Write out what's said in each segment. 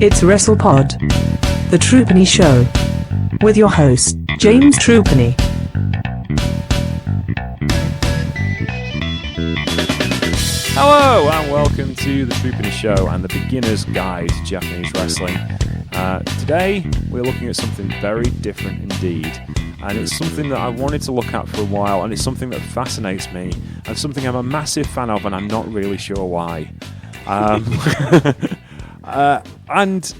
It's WrestlePod, the Troopany Show, with your host, James Troopany. Hello and welcome to the Troopany Show and the Beginner's Guide to Japanese Wrestling. Today we're looking at something very different indeed, and it's something that I wanted to look at for a while, and it's something that fascinates me and something I'm a massive fan of, and I'm not really sure why. And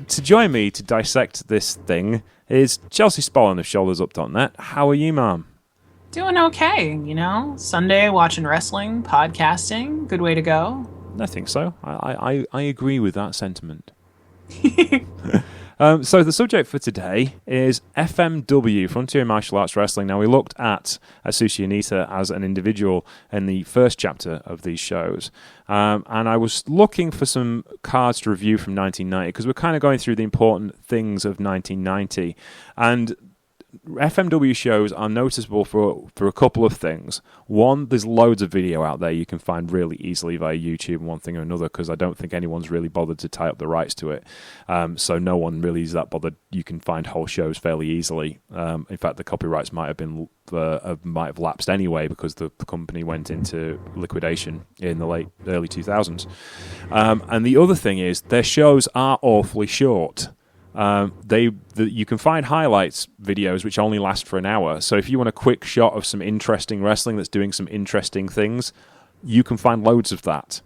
to join me to dissect this thing is Chelsea Spollen of ShouldersUp.net. How are you, ma'am? Doing okay, you know. Sunday, watching wrestling, podcasting. Good way to go. I think so. I agree with that sentiment. So the subject for today is FMW, Frontier Martial Arts Wrestling. Now, we looked at Atsushi Ohnita as an individual in the first chapter of these shows. And I was looking for some cards to review from 1990, because we're kind of going through the important things of 1990. And FMW shows are noticeable for a couple of things. One, there's loads of video out there you can find really easily via YouTube, one thing or another, because I don't think anyone's really bothered to tie up the rights to it. So no one really is that bothered. You can find whole shows fairly easily. In fact, the copyrights might have lapsed anyway, because the company went into liquidation in the early 2000s. And the other thing is, their shows are awfully short. You can find highlights videos which only last for an hour. So if you want a quick shot of some interesting wrestling that's doing some interesting things, you can find loads of that.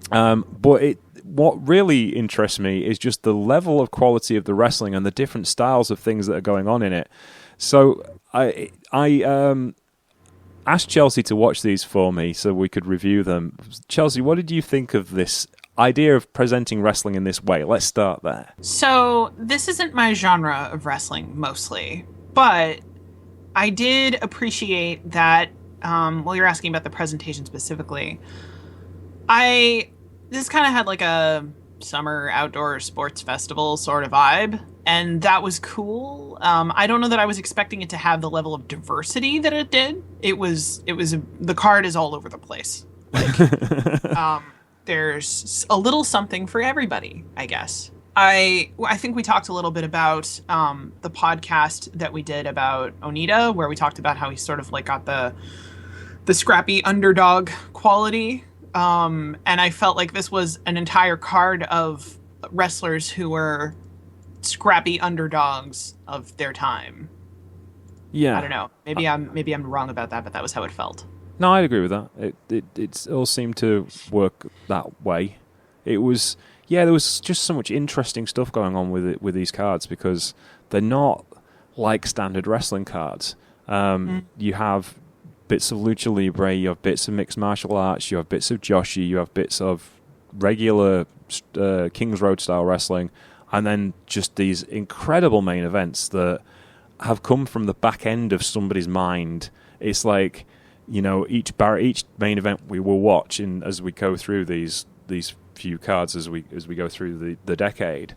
But what really interests me is just the level of quality of the wrestling and the different styles of things that are going on in it. So I asked Chelsea to watch these for me so we could review them. Chelsea, what did you think of this idea of presenting wrestling in this way? Let's start there. So, this isn't my genre of wrestling, mostly. But I did appreciate that, you're asking about the presentation specifically. This kind of had like a summer outdoor sports festival sort of vibe, and that was cool. I don't know that I was expecting it to have the level of diversity that it did. The card is all over the place. Like, there's a little something for everybody, I guess. I think we talked a little bit about the podcast that we did about Ohnita, where we talked about how he sort of like got the scrappy underdog quality. And I felt like this was an entire card of wrestlers who were scrappy underdogs of their time. Yeah. I don't know. Maybe I'm wrong about that, but that was how it felt. No, I'd agree with that. It all seemed to work that way. There was just so much interesting stuff going on with these cards, because they're not like standard wrestling cards. You have bits of lucha libre, you have bits of mixed martial arts, you have bits of Joshi, you have bits of regular King's Road style wrestling, and then just these incredible main events that have come from the back end of somebody's mind. It's like, you know, each main event we will watch as we go through these few cards as we go through the decade,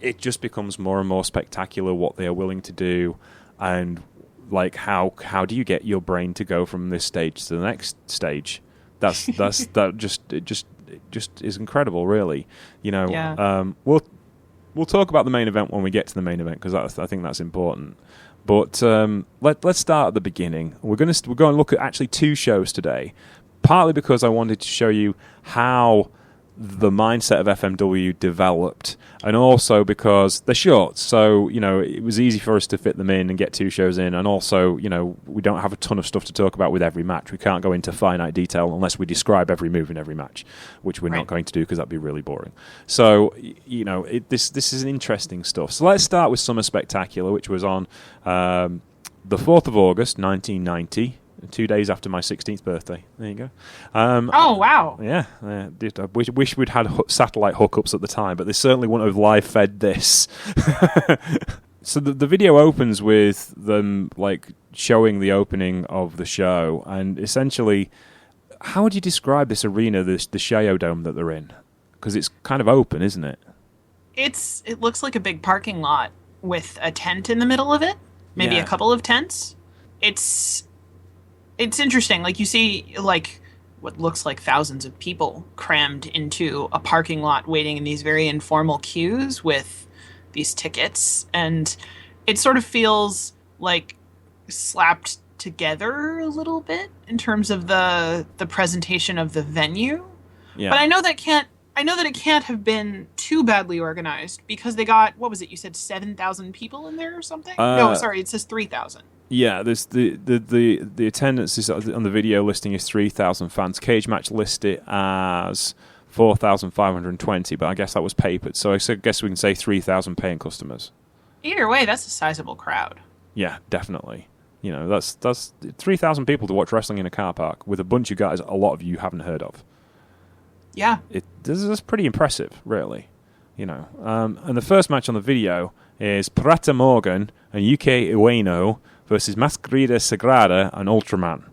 it just becomes more and more spectacular what they are willing to do, and like how do you get your brain to go from this stage to the next stage? That just is incredible, really. You know, yeah. We'll talk about the main event when we get to the main event, because I think that's important. But let's start at the beginning. We're going to look at actually two shows today, partly because I wanted to show you how the mindset of FMW developed, and also because they're short, so you know it was easy for us to fit them in and get two shows in, and also, you know, we don't have a ton of stuff to talk about with every match. We can't go into finite detail unless we describe every move in every match, which we're not going to do, because that'd be really boring. So, you know, this is interesting stuff. So let's start with Summer Spectacular, which was on the 4th of August 1990. 2 days after my 16th birthday. There you go. Oh, wow. Yeah. I wish we'd had satellite hookups at the time, but they certainly wouldn't have live-fed this. So the video opens with them like showing the opening of the show, and essentially, how would you describe this arena, the Shio Dome that they're in? Because it's kind of open, isn't it? It looks like a big parking lot with a tent in the middle of it. Maybe a couple of tents. It's interesting. Like, you see, like, what looks like thousands of people crammed into a parking lot waiting in these very informal queues with these tickets. And it sort of feels like slapped together a little bit in terms of the presentation of the venue. Yeah. But I know that it can't have been too badly organized because they got, what was it? You said 7,000 people in there or something? No, sorry, it says 3,000. Yeah, there's the attendance is on the video listing is 3,000 fans. Cage match listed as 4,520, but I guess that was papered. So I guess we can say 3,000 paying customers. Either way, that's a sizable crowd. Yeah, definitely. You know, that's 3,000 people to watch wrestling in a car park with a bunch of guys a lot of you haven't heard of. Yeah. This is pretty impressive, really. You know, and the first match on the video is Prata Morgan and Yuki Ueno versus Mascarita Sagrada and Ultraman.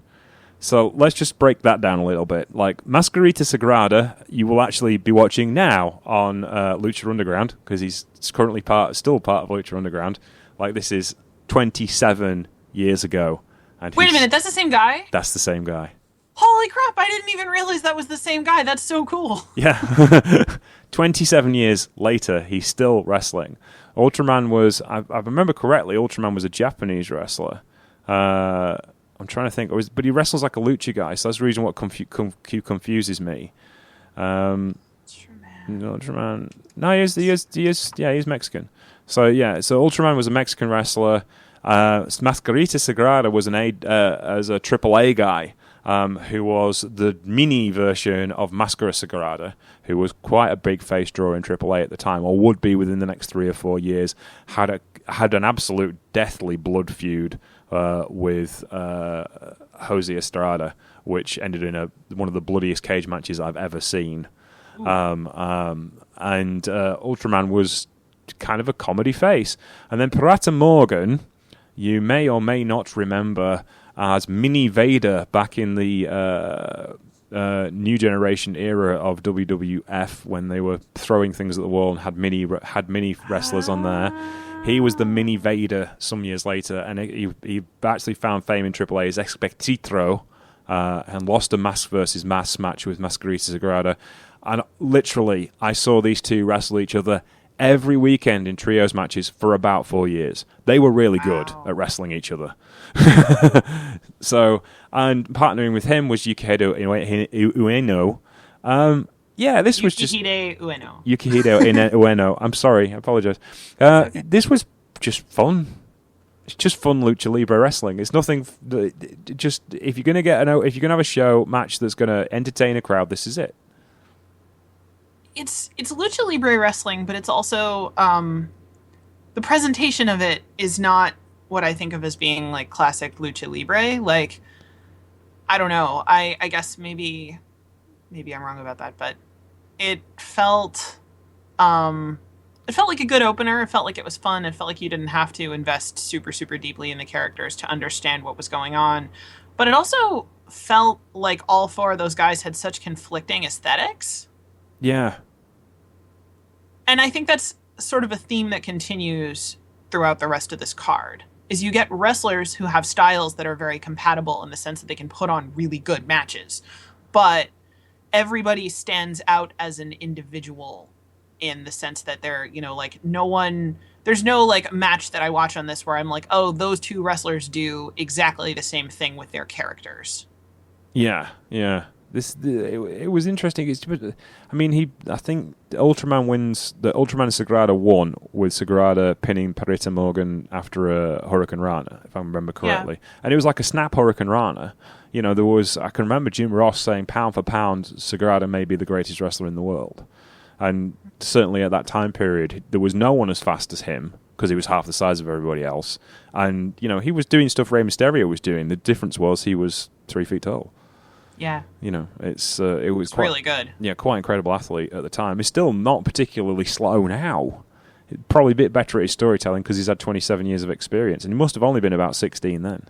So let's just break that down a little bit. Like, Mascarita Sagrada, you will actually be watching now on Lucha Underground, because he's currently still part of Lucha Underground. Like, this is 27 years ago. And wait a minute, that's the same guy? That's the same guy. Holy crap, I didn't even realize that was the same guy. That's so cool. Yeah. 27 years later, he's still wrestling. Ultraman was, I remember correctly, Ultraman was a Japanese wrestler. I'm trying to think, but he wrestles like a lucha guy, so that's the reason what confuses me. Ultraman. No, he is, yeah, he's Mexican. So Ultraman was a Mexican wrestler. Mascarita Sagrada was as a AAA guy, who was the mini version of Mascara Sagrada, who was quite a big face draw in AAA at the time, or would be within the next 3 or 4 years. Had an absolute deathly blood feud with Jose Estrada, which ended in one of the bloodiest cage matches I've ever seen. And Ultraman was kind of a comedy face. And then Pirata Morgan, you may or may not remember as Mini Vader back in the New Generation era of WWF, when they were throwing things at the wall and had mini wrestlers on there. He was the Mini Vader some years later, and he actually found fame in AAA as Expectitro, and lost a mask versus mask match with Mascarita Sagrada. And literally, I saw these two wrestle each other every weekend in trios matches for about 4 years. They were really good at wrestling each other. So, and partnering with him was Yukihiro Ueno. Yeah, this was just... Yukihiro Ueno. I'm sorry, I apologize. Okay. This was just fun. It's just fun lucha libre wrestling. It's nothing... Just, if you're going to have a show match that's going to entertain a crowd, this is it. It's lucha libre wrestling, but it's also the presentation of it is not what I think of as being like classic lucha libre. Like, I don't know. I guess maybe I'm wrong about that, but it felt like a good opener. It felt like it was fun. It felt like you didn't have to invest super, super deeply in the characters to understand what was going on. But it also felt like all 4 of those guys had such conflicting aesthetics. Yeah. And I think that's sort of a theme that continues throughout the rest of this card, is you get wrestlers who have styles that are very compatible in the sense that they can put on really good matches. But everybody stands out as an individual in the sense that they're, like there's no like match that I watch on this where I'm like, oh, those 2 wrestlers do exactly the same thing with their characters. Yeah. It was interesting. I think Ultraman wins. The Ultraman Sagrada won with Sagrada pinning Pirata Morgan after a Hurricane Rana, if I remember correctly. Yeah. And it was like a snap Hurricane Rana. I can remember Jim Ross saying, pound for pound, Sagrada may be the greatest wrestler in the world. And certainly at that time period, there was no one as fast as him, because he was half the size of everybody else. And, he was doing stuff Rey Mysterio was doing. The difference was he was 3 feet tall. Yeah. It was quite, really good. Yeah, quite incredible athlete at the time. He's still not particularly slow now. Probably a bit better at his storytelling because he's had 27 years of experience, and he must have only been about 16 then.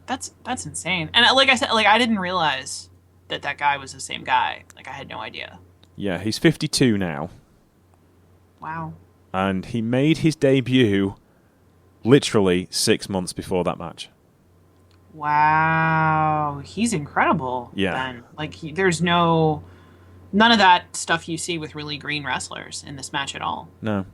That's insane. And like I said, like I didn't realize that guy was the same guy. Like I had no idea. Yeah, he's 52 now. Wow. And he made his debut literally 6 months before that match. Wow, he's incredible. Yeah. Then. Like, there's none of that stuff you see with really green wrestlers in this match at all. No,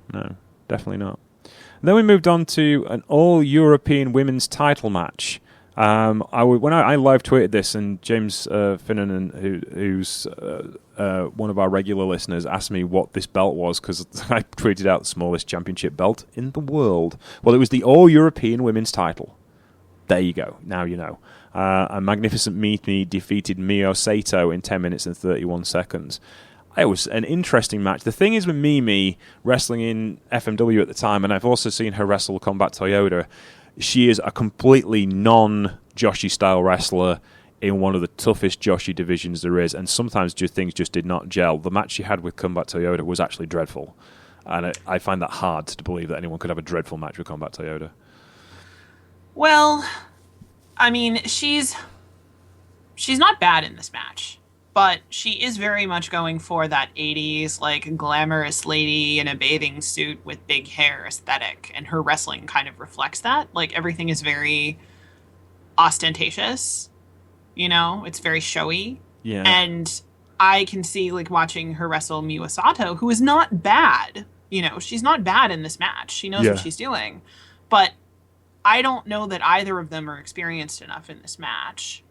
definitely not. And then we moved on to an all-European women's title match. When I live tweeted this, and James Finnan, who's one of our regular listeners, asked me what this belt was, because I tweeted out the smallest championship belt in the world. Well, it was the all-European women's title. There you go. Now you know. A Magnificent Mimi defeated Mio Sato in 10 minutes and 31 seconds. It was an interesting match. The thing is with Mimi wrestling in FMW at the time, and I've also seen her wrestle Combat Toyoda, she is a completely non-Joshi style wrestler in one of the toughest Joshi divisions there is, and sometimes things just did not gel. The match she had with Combat Toyoda was actually dreadful, and I find that hard to believe that anyone could have a dreadful match with Combat Toyoda. Well, I mean, she's not bad in this match, but she is very much going for that 80s, like, glamorous lady in a bathing suit with big hair aesthetic, and her wrestling kind of reflects that. Like, everything is very ostentatious, it's very showy. Yeah. And I can see, like, watching her wrestle Miwa Sato, who is not bad. She's not bad in this match. She knows what she's doing. But I don't know that either of them are experienced enough in this match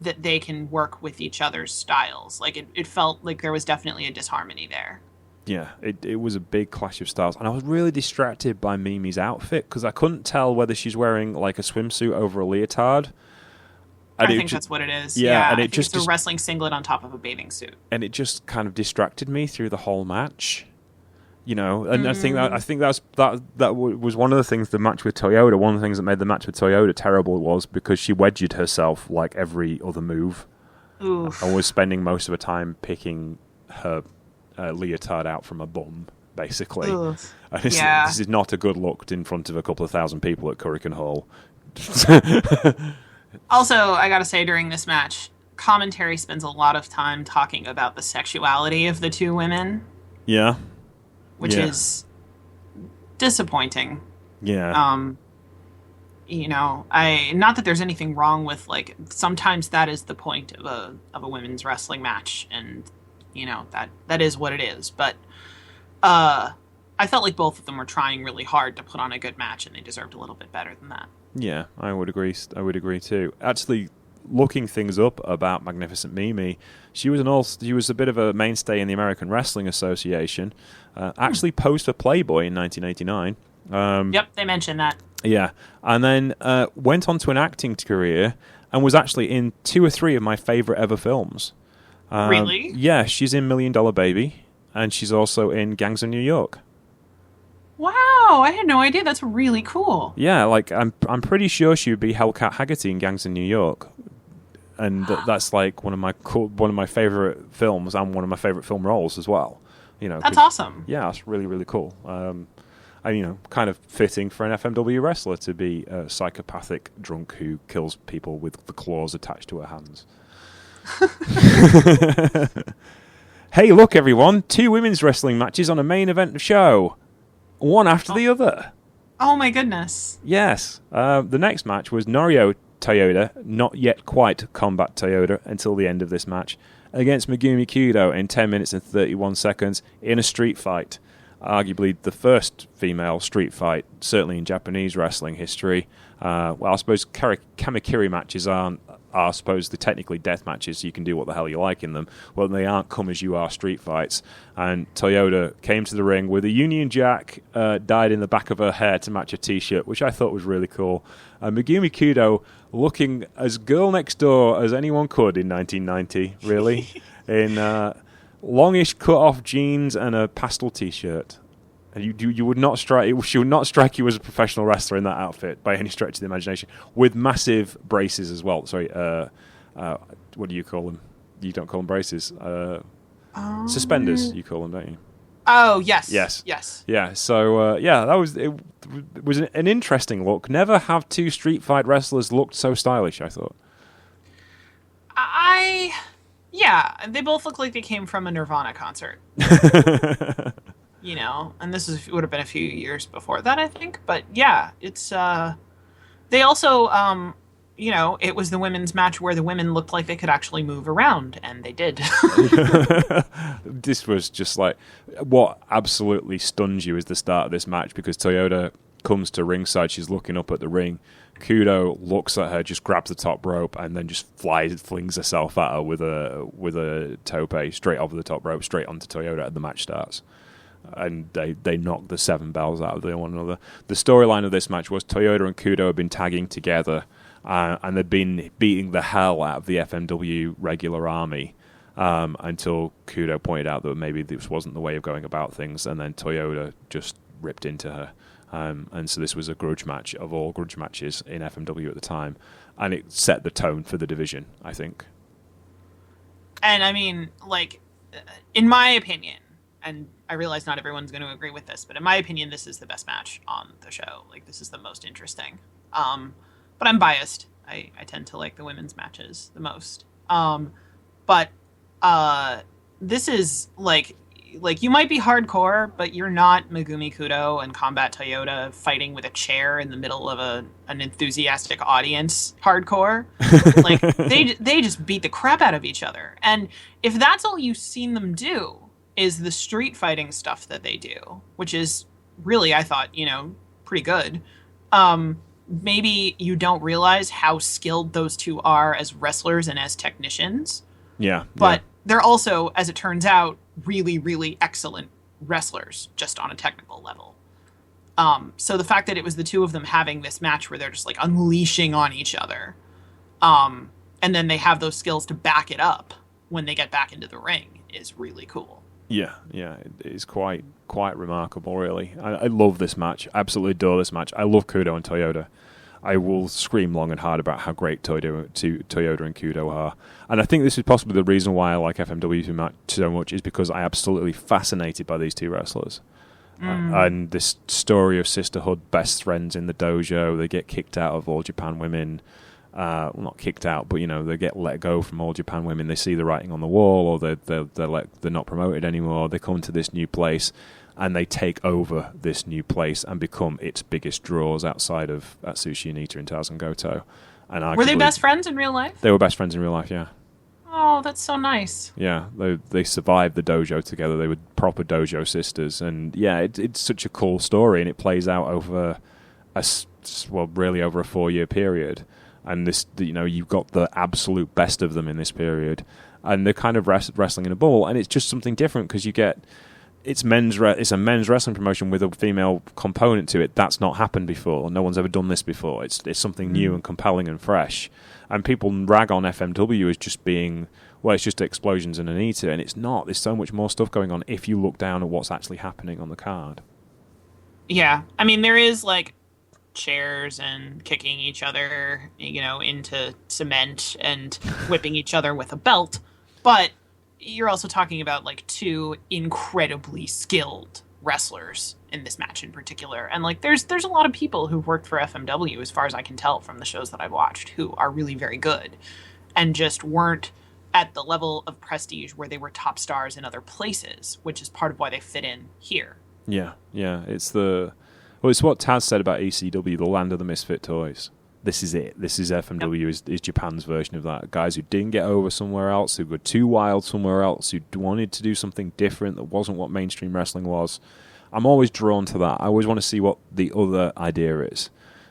that they can work with each other's styles. Like, it felt like there was definitely a disharmony there. Yeah, it was a big clash of styles. And I was really distracted by Mimi's outfit, because I couldn't tell whether she's wearing, like, a swimsuit over a leotard. I think that's what it is. Yeah, and it's a wrestling singlet on top of a bathing suit. And it just kind of distracted me through the whole match. And I think that was one of the things. The match with Toyoda, one of the things that made the match with Toyoda terrible was because she wedged herself like every other move. Oof. And was spending most of her time picking her leotard out from a bum, basically. Oof. And this is not a good look in front of a couple of thousand people at Kurikan Hall. Also, I gotta say, during this match, commentary spends a lot of time talking about the sexuality of the two women. Yeah. Which is disappointing. Yeah. Not that there's anything wrong with, like, sometimes that is the point of a women's wrestling match, and that is what it is. But I felt like both of them were trying really hard to put on a good match, and they deserved a little bit better than that. Yeah, I would agree. I would agree too. Actually, looking things up about Magnificent Mimi, she was a bit of a mainstay in the American Wrestling Association. Actually posed for Playboy in 1989. Yep, they mentioned that. Yeah, and then went on to an acting career and was actually in 2 or 3 of my favorite ever films. Really? Yeah, she's in $1 Million Baby, and she's also in Gangs of New York. Wow, I had no idea. That's really cool. Yeah, like I'm pretty sure she would be Hellcat Haggerty in Gangs of New York. And that's like one of my favorite films and one of my favorite film roles as well. That's awesome. Yeah, that's really, really cool. And kind of fitting for an FMW wrestler to be a psychopathic drunk who kills people with the claws attached to her hands. Hey, look, everyone! 2 women's wrestling matches on a main event show, one after the other. Oh my goodness! Yes, the next match was Norio Toyoda, not yet quite Combat Toyoda until the end of this match, against Megumi Kudo in 10 minutes and 31 seconds in a street fight. Arguably the first female street fight, certainly in Japanese wrestling history. I suppose Kamakiri matches are supposedly technically death matches, so you can do what the hell you like in them. Well, they aren't come-as-you-are street fights. And Toyoda came to the ring with a Union Jack dyed in the back of her hair to match a T-shirt, which I thought was really cool. Megumi Kudo looking as girl next door as anyone could in 1990, really, in longish cut-off jeans and a pastel T-shirt. You would not strike. She would not strike you as a professional wrestler in that outfit by any stretch of the imagination, with massive braces as well. Sorry, what do you call them? You don't call them braces. Suspenders. You call them, don't you? Oh yes. Yes. Yes. Yeah. So that was it. Was an interesting look. Never have 2 street fight wrestlers looked so stylish, I thought. Yeah, they both look like they came from a Nirvana concert. And this would have been a few years before that, I think. But yeah, it's they also it was the women's match where the women looked like they could actually move around, and they did. This was just like, what absolutely stuns you is the start of this match, because Toyoda comes to ringside, she's looking up at the ring. Kudo looks at her, just grabs the top rope, and then just flings herself at her with a tope straight over the top rope, straight onto Toyoda, and the match starts. And they knock the 7 bells out of one another. The storyline of this match was Toyoda and Kudo have been tagging together, and they've been beating the hell out of the FMW regular army until Kudo pointed out that maybe this wasn't the way of going about things, and then Toyoda just ripped into her. And so this was a grudge match of all grudge matches in FMW at the time, and it set the tone for the division, I think. And I mean, like, in my opinion, and I realize not everyone's going to agree with this, but in my opinion, this is the best match on the show. Like, this is the most interesting. But I'm biased. I tend to like the women's matches the most. But this is like you might be hardcore, but you're not Megumi Kudo and Combat Toyoda fighting with a chair in the middle of an enthusiastic audience hardcore. Like, they just beat the crap out of each other. And if that's all you've seen them do is the street fighting stuff that they do, which is really, I thought, pretty good. Maybe you don't realize how skilled those two are as wrestlers and as technicians. Yeah. But they're also, as it turns out, really, really excellent wrestlers, just on a technical level. So the fact that it was the two of them having this match where they're just like unleashing on each other, and then they have those skills to back it up when they get back into the ring is really cool. Yeah, it is quite remarkable, really. I love this match. Absolutely adore this match. I love Kudo and Toyoda. I will scream long and hard about how great Toyoda and Kudo are. And I think this is possibly the reason why I like FMW so much, is because I'm absolutely fascinated by these two wrestlers. And this story of sisterhood, best friends in the dojo, they get kicked out of All Japan Women. Well, not kicked out, but they get let go from All Japan Women. They see the writing on the wall, or they're not promoted anymore. They come to this new place, and they take over this new place and become its biggest draws outside of Atsushi Ohnita and Tarzan Goto. And were they best friends in real life? They were best friends in real life, yeah. Oh, that's so nice. Yeah, they survived the dojo together. They were proper dojo sisters, and yeah, it's such a cool story, and it plays out over really over a 4-year period. And this, you've got the absolute best of them in this period, and they're kind of wrestling in a bubble, and it's just something different because you get it's a men's wrestling promotion with a female component to it. That's not happened before. No one's ever done this before. It's something new and compelling and fresh. And people rag on FMW as just being, well, it's just explosions and Ohnita, and it's not. There's so much more stuff going on if you look down at what's actually happening on the card. Yeah, I mean, there is like chairs and kicking each other, into cement and whipping each other with a belt, but you're also talking about like two incredibly skilled wrestlers in this match in particular. And like there's a lot of people who've worked for FMW, as far as I can tell from the shows that I've watched, who are really very good and just weren't at the level of prestige where they were top stars in other places, which is part of why they fit in here. Yeah. It's what Taz said about ECW, the land of the misfit toys. This is it. This is FMW, is Japan's version of that. Guys who didn't get over somewhere else, who were too wild somewhere else, who wanted to do something different that wasn't what mainstream wrestling was. I'm always drawn to that. I always want to see what the other idea is.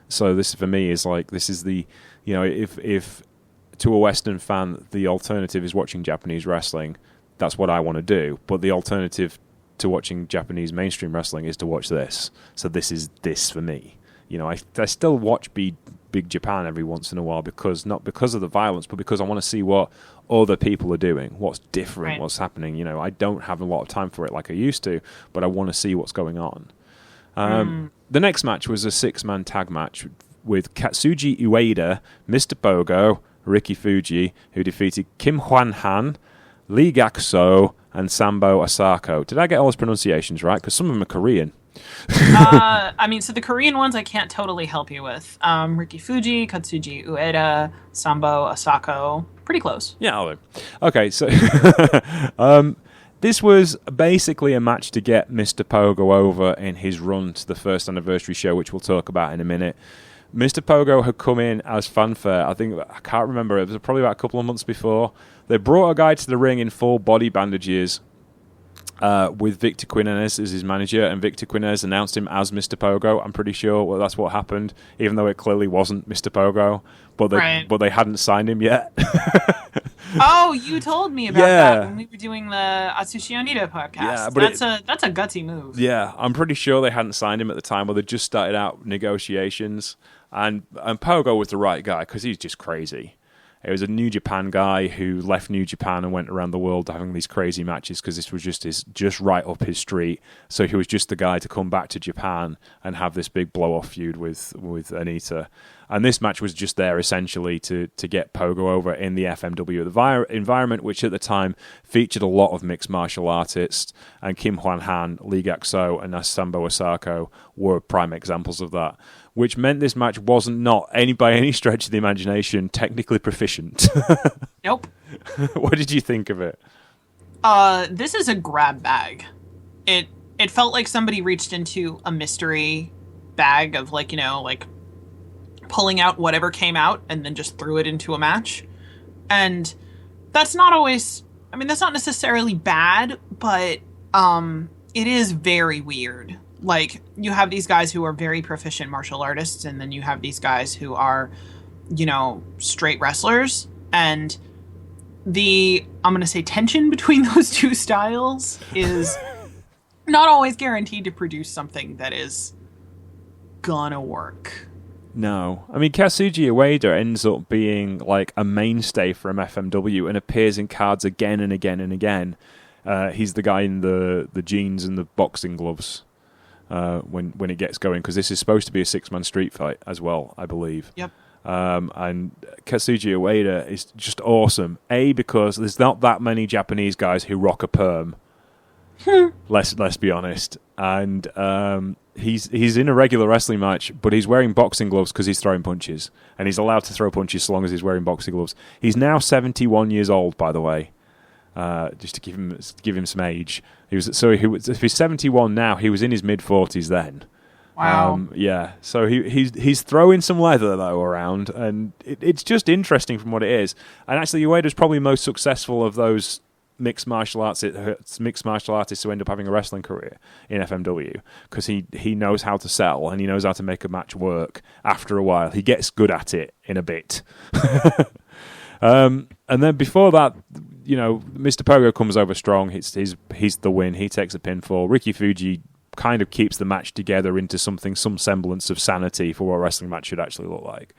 So this, for me, is like, this is the, if to a Western fan, the alternative is watching Japanese wrestling, that's what I want to do. But the alternative to watching Japanese mainstream wrestling is to watch this. So this is this for me. I still watch Big Japan every once in a while, not because of the violence, but because I want to see what other people are doing, what's different, right, what's happening. I don't have a lot of time for it like I used to, but I want to see what's going on. The next match was a 6-man tag match with Katsuji Ueda, Mr. Pogo, Ricky Fuji, who defeated Kim Hwan Han, Lee Gakso, and Sambo Asako. Did I get all those pronunciations right? Because some of them are Korean. So the Korean ones I can't totally help you with. Ricky Fuji, Katsuji Ueda, Sambo Asako. Pretty close. Yeah, I'll do. Okay, so this was basically a match to get Mr. Pogo over in his run to the first anniversary show, which we'll talk about in a minute. Mr. Pogo had come in as fanfare. I can't remember. It was probably about a couple of months before. They brought a guy to the ring in full body bandages with Victor Quinez as his manager, and Victor Quinez announced him as Mr. Pogo. I'm pretty sure that's what happened, even though it clearly wasn't Mr. Pogo. But they hadn't signed him yet. Oh, you told me about that when we were doing the Atsushi Ohnita podcast. Yeah, but that's a gutsy move. Yeah, I'm pretty sure they hadn't signed him at the time, or they just started out negotiations. And Pogo was the right guy because he's just crazy. It was a New Japan guy who left New Japan and went around the world having these crazy matches because this was just right up his street. So he was just the guy to come back to Japan and have this big blow-off feud with Ohnita. And this match was just there essentially to get Pogo over in the FMW environment, which at the time featured a lot of mixed martial artists. And Kim Hwan Han, Lee Gak-soo, and Sambo Osako were prime examples of that. Which meant this match wasn't by any stretch of the imagination technically proficient. Nope. What did you think of it? This is a grab bag. It felt like somebody reached into a mystery bag of like pulling out whatever came out and then just threw it into a match. And that's not necessarily bad, but it is very weird. Like, you have these guys who are very proficient martial artists, and then you have these guys who are, straight wrestlers. And I'm going to say tension between those two styles is not always guaranteed to produce something that is gonna work. No. I mean, Kazuji Ueda ends up being like a mainstay from FMW and appears in cards again and again and again. He's the guy in the jeans and the boxing gloves. When it gets going, because this is supposed to be a 6-man street fight as well, I believe. Yep. And Kazuji Ueda is just awesome. Because there's not that many Japanese guys who rock a perm. Let's be honest. And he's in a regular wrestling match, but he's wearing boxing gloves because he's throwing punches, and he's allowed to throw punches so long as he's wearing boxing gloves. He's now 71 years old, by the way. Just to give him some age. If he's 71 now, he was in his mid-40s then. Wow. Yeah. So he's throwing some leather though around, and it's just interesting from what it is. And actually, Ueda's probably most successful of those mixed martial artists who end up having a wrestling career in FMW, because he knows how to sell and he knows how to make a match work. After a while, he gets good at it in a bit. And then before that, Mr. Pogo comes over strong. He's the win. He takes a pinfall. Ricky Fuji kind of keeps the match together into some semblance of sanity for what a wrestling match should actually look like.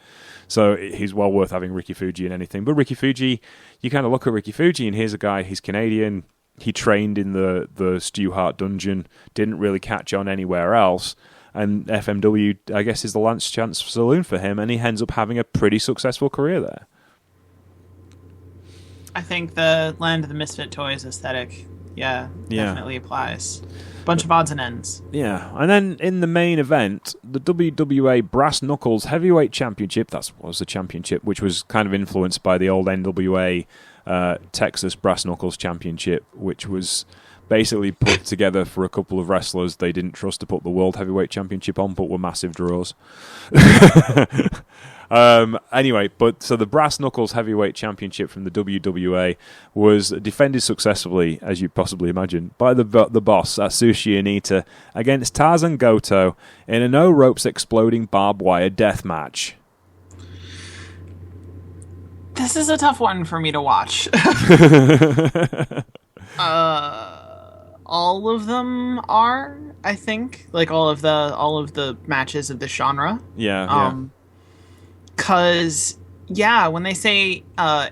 So he's well worth having Ricky Fuji in anything. But Ricky Fuji, you kind of look at Ricky Fuji, and here's a guy, he's Canadian. He trained in the Stu Hart dungeon, didn't really catch on anywhere else. And FMW, I guess, is the last chance saloon for him, and he ends up having a pretty successful career there. I think the Land of the Misfit Toys aesthetic, definitely applies. Bunch of odds and ends. Yeah, and then in the main event, the WWA Brass Knuckles Heavyweight Championship, that was the championship, which was kind of influenced by the old NWA Texas Brass Knuckles Championship, which was basically put together for a couple of wrestlers they didn't trust to put the World Heavyweight Championship on, but were massive draws. Anyway, so the Brass Knuckles Heavyweight Championship from the WWA was defended successfully, as you possibly imagine, by the boss, Atsushi Ohnita, against Tarzan Goto in a no-ropes exploding barbed wire death match. This is a tough one for me to watch. All of them are, I think, like all of the matches of this genre. Yeah. Because when they say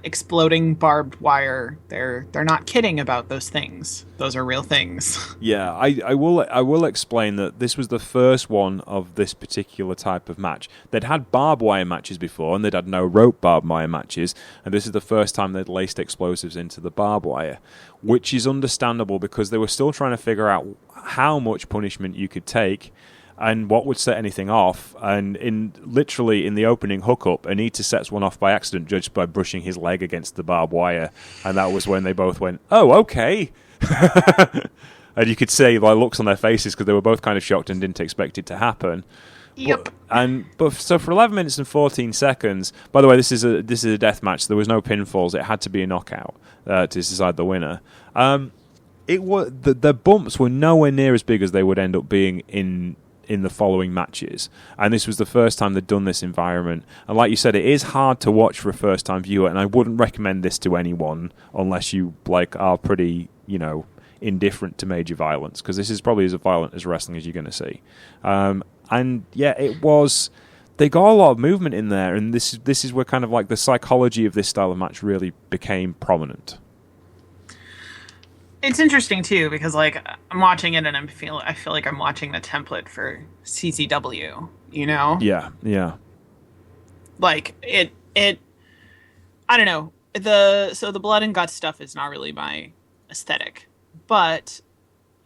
exploding barbed wire, they're not kidding about those things. Those are real things. Yeah, I will explain that this was the first one of this particular type of match. They'd had barbed wire matches before, and they'd had no rope barbed wire matches, and this is the first time they'd laced explosives into the barbed wire, which is understandable because they were still trying to figure out how much punishment you could take and what would set anything off. And in the opening hookup, Ohnita sets one off by accident just by brushing his leg against the barbed wire, and that was when they both went, "Oh, okay." And you could see looks on their faces because they were both kind of shocked and didn't expect it to happen. Yep. But for 11 minutes and 14 seconds. By the way, this is a death match. There was no pinfalls. It had to be a knockout to decide the winner. It was the bumps were nowhere near as big as they would end up being in the following matches, and this was the first time they'd done this environment. And like you said, it is hard to watch for a first-time viewer, and I wouldn't recommend this to anyone unless you are pretty indifferent to major violence, because this is probably as violent as wrestling as you're going to see. And yeah, it was. They got a lot of movement in there, and this is where kind of like the psychology of this style of match really became prominent. It's interesting too, because like I'm watching it and I feel like I'm watching the template for CCW. Yeah. Like it. I don't know. The blood and guts stuff is not really my aesthetic, but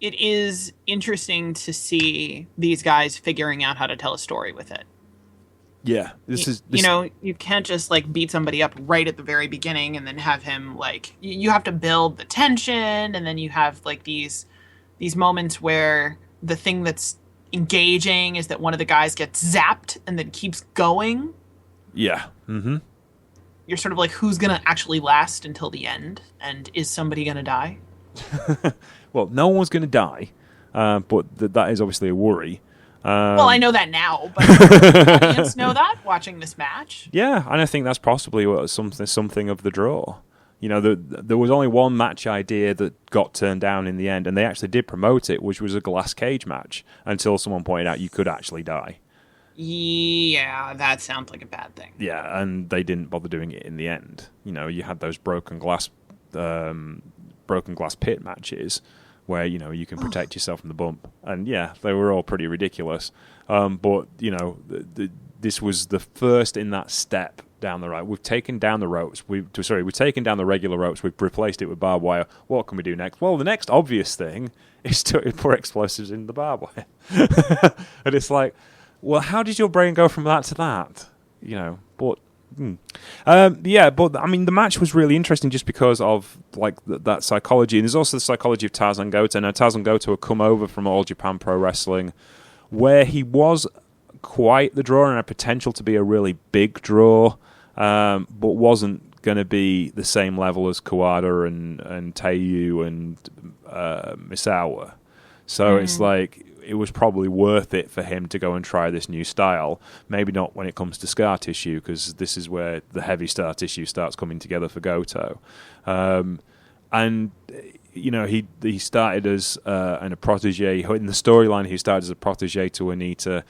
it is interesting to see these guys figuring out how to tell a story with it. Yeah, you can't just like beat somebody up right at the very beginning and then have him like you have to build the tension, and then you have like these moments where the thing that's engaging is that one of the guys gets zapped and then keeps going. Yeah. Mm-hmm. You're sort of like, who's gonna actually last until the end, and is somebody gonna die? Well, no one's gonna die, but that is obviously a worry. Well, I know that now, but the audience know that watching this match. Yeah, and I think that's possibly what something of the draw. There was only one match idea that got turned down in the end, and they actually did promote it, which was a glass cage match, until someone pointed out you could actually die. Yeah, that sounds like a bad thing. Yeah, and they didn't bother doing it in the end. You had those broken glass pit matches, where you can protect yourself from the bump, and yeah, they were all pretty ridiculous. But this was the first in that step down the right. We've taken down the ropes. We've taken down the regular ropes. We've replaced it with barbed wire. What can we do next? Well, the next obvious thing is to put explosives in the barbed wire. And it's like, well, how did your brain go from that to that? But. But I mean, the match was really interesting just because of like that psychology, and there's also the psychology of Tarzan Goto. Now, Tarzan Goto had come over from All Japan Pro Wrestling, where he was quite the draw and had potential to be a really big draw, but wasn't going to be the same level as Kawada and Teiyu and Misawa. So it's like, it was probably worth it for him to go and try this new style. Maybe not when it comes to scar tissue, because this is where the heavy scar tissue starts coming together for Goto. And he started as a protege. In the storyline, he started as a protege to Ohnita.